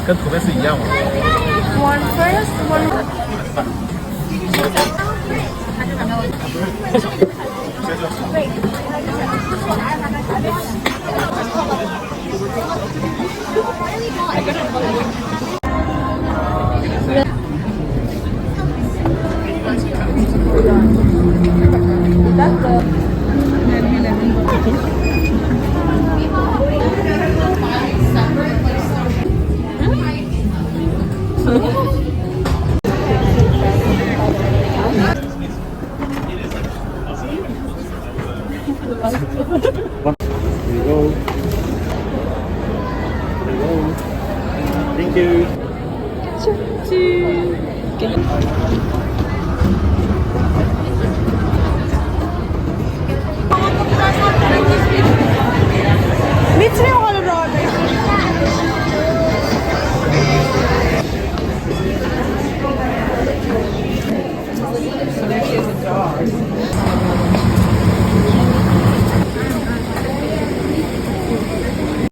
跟图片是一样吗？ One first, one. Here you go. Here you go. Thank you. 밑에 가는 거 같아.